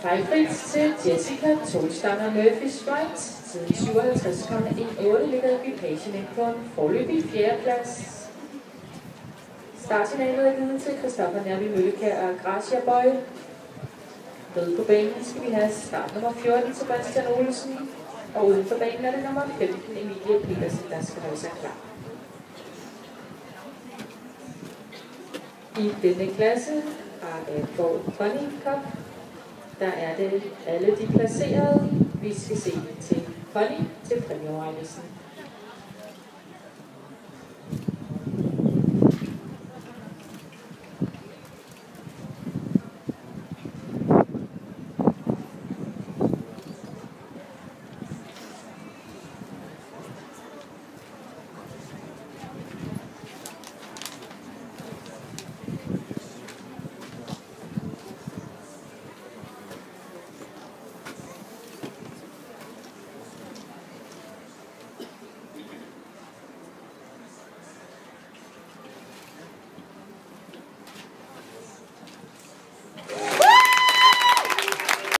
Fejlfrit til Jessica Tolstanger Murphy Strikes. Tiden 57,18 ligger ekipagen ind på en foreløbig 4. plads. Startsignalet er givet til Christoffer Nærby Møllekær og Gracia Boy. Med på banen skal vi have start nummer 14 Sebastian Olsen, og uden for banen er det nummer 15 Emilie Petersen, der skal holde sig klar. I denne klasse har Borg Pony Cup. Der er det alle de placerede. Vi skal se til Pony til præmieoverrækkelsen.